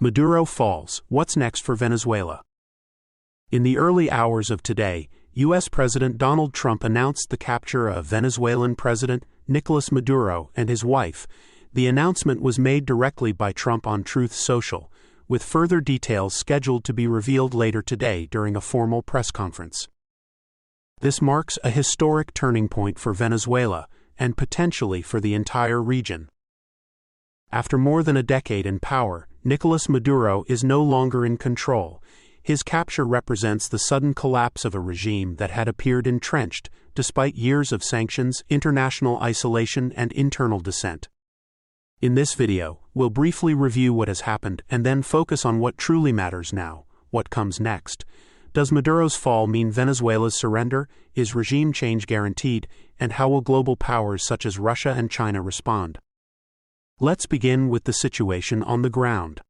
Maduro falls. What's next for Venezuela? In the early hours of today, U.S. President Donald Trump announced the capture of Venezuelan President Nicolás Maduro and his wife. The announcement was made directly by Trump on Truth Social, with further details scheduled to be revealed later today during a formal press conference. This marks a historic turning point for Venezuela and potentially for the entire region. After more than a decade in power, Nicolás Maduro is no longer in control. His capture represents the sudden collapse of a regime that had appeared entrenched, despite years of sanctions, international isolation, and internal dissent. In this video, we'll briefly review what has happened and then focus on what truly matters now, what comes next. Does Maduro's fall mean Venezuela's surrender? Is regime change guaranteed? And how will global powers such as Russia and China respond? Let's begin with the situation on the ground.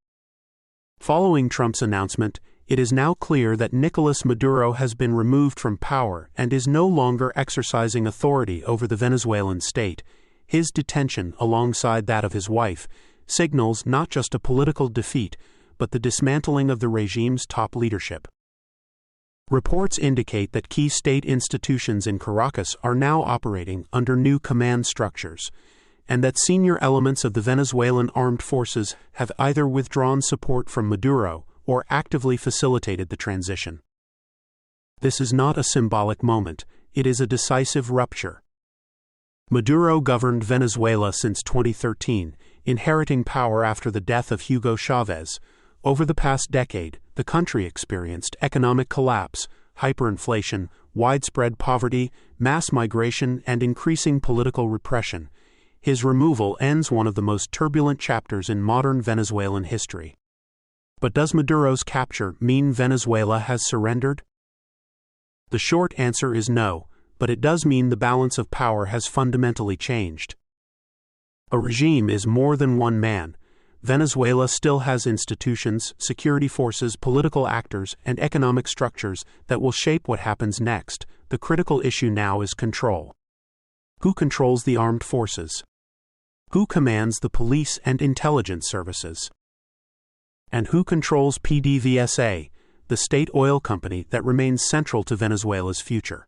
Following Trump's announcement, it is now clear that Nicolás Maduro has been removed from power and is no longer exercising authority over the Venezuelan state. His detention, alongside that of his wife, signals not just a political defeat, but the dismantling of the regime's top leadership. Reports indicate that key state institutions in Caracas are now operating under new command structures, and that senior elements of the Venezuelan armed forces have either withdrawn support from Maduro or actively facilitated the transition. This is not a symbolic moment, it is a decisive rupture. Maduro governed Venezuela since 2013, inheriting power after the death of Hugo Chavez. Over the past decade, the country experienced economic collapse, hyperinflation, widespread poverty, mass migration, and increasing political repression. His removal ends one of the most turbulent chapters in modern Venezuelan history. But does Maduro's capture mean Venezuela has surrendered? The short answer is no, but it does mean the balance of power has fundamentally changed. A regime is more than one man. Venezuela still has institutions, security forces, political actors, and economic structures that will shape what happens next. The critical issue now is control. Who controls the armed forces? Who commands the police and intelligence services? And who controls PDVSA, the state oil company that remains central to Venezuela's future?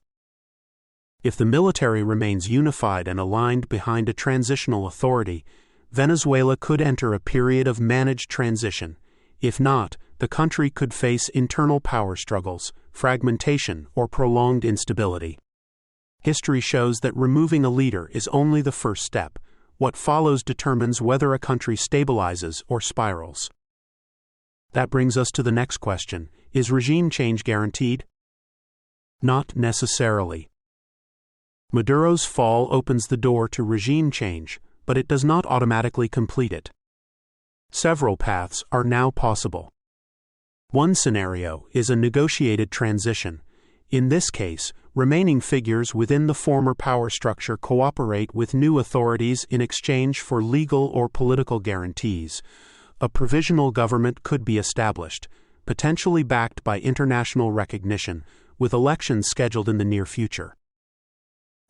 If the military remains unified and aligned behind a transitional authority, Venezuela could enter a period of managed transition. If not, the country could face internal power struggles, fragmentation, or prolonged instability. History shows that removing a leader is only the first step. What follows determines whether a country stabilizes or spirals. That brings us to the next question: is regime change guaranteed? Not necessarily. Maduro's fall opens the door to regime change, but it does not automatically complete it. Several paths are now possible. One scenario is a negotiated transition. In this case, remaining figures within the former power structure cooperate with new authorities in exchange for legal or political guarantees. A provisional government could be established, potentially backed by international recognition, with elections scheduled in the near future.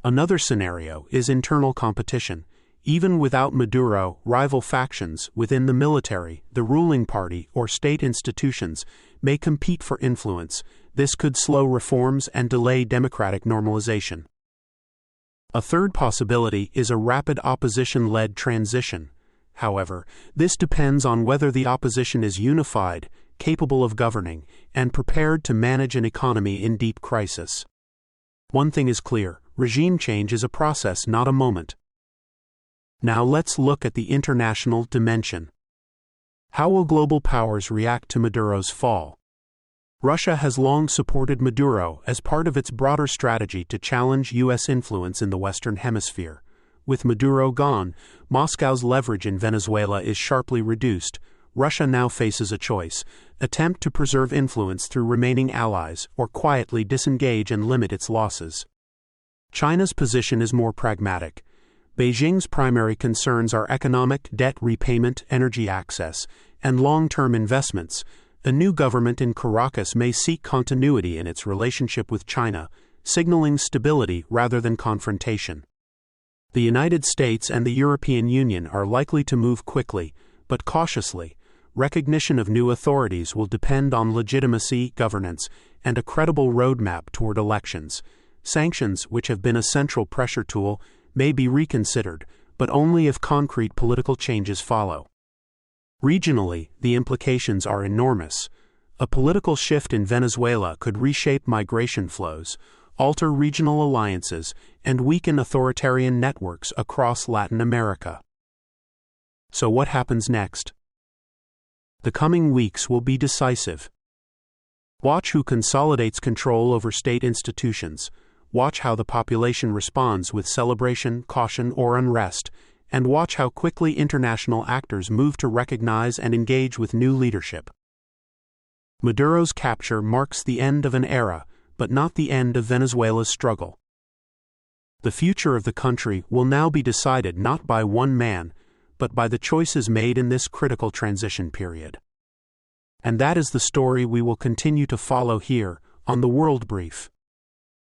Another scenario is internal competition. Even without Maduro, rival factions within the military, the ruling party, or state institutions may compete for influence. This could slow reforms and delay democratic normalization. A third possibility is a rapid opposition-led transition. However, this depends on whether the opposition is unified, capable of governing, and prepared to manage an economy in deep crisis. One thing is clear: regime change is a process, not a moment. Now let's look at the international dimension. How will global powers react to Maduro's fall? Russia has long supported Maduro as part of its broader strategy to challenge U.S. influence in the Western Hemisphere. With Maduro gone, Moscow's leverage in Venezuela is sharply reduced. Russia now faces a choice: attempt to preserve influence through remaining allies, or quietly disengage and limit its losses. China's position is more pragmatic. Beijing's primary concerns are economic, debt repayment, energy access, and long-term investments. A new government in Caracas may seek continuity in its relationship with China, signaling stability rather than confrontation. The United States and the European Union are likely to move quickly, but cautiously. recognition of new authorities will depend on legitimacy, governance, and a credible roadmap toward elections. Sanctions, which have been a central pressure tool, may be reconsidered, but only if concrete political changes follow. Regionally, the implications are enormous. A political shift in Venezuela could reshape migration flows, alter regional alliances, and weaken authoritarian networks across Latin America. So what happens next? The coming weeks will be decisive. Watch who consolidates control over state institutions. Watch how the population responds with celebration, caution, or unrest, and watch how quickly international actors move to recognize and engage with new leadership. Maduro's capture marks the end of an era, but not the end of Venezuela's struggle. The future of the country will now be decided not by one man, but by the choices made in this critical transition period. And that is the story we will continue to follow here on the World Brief.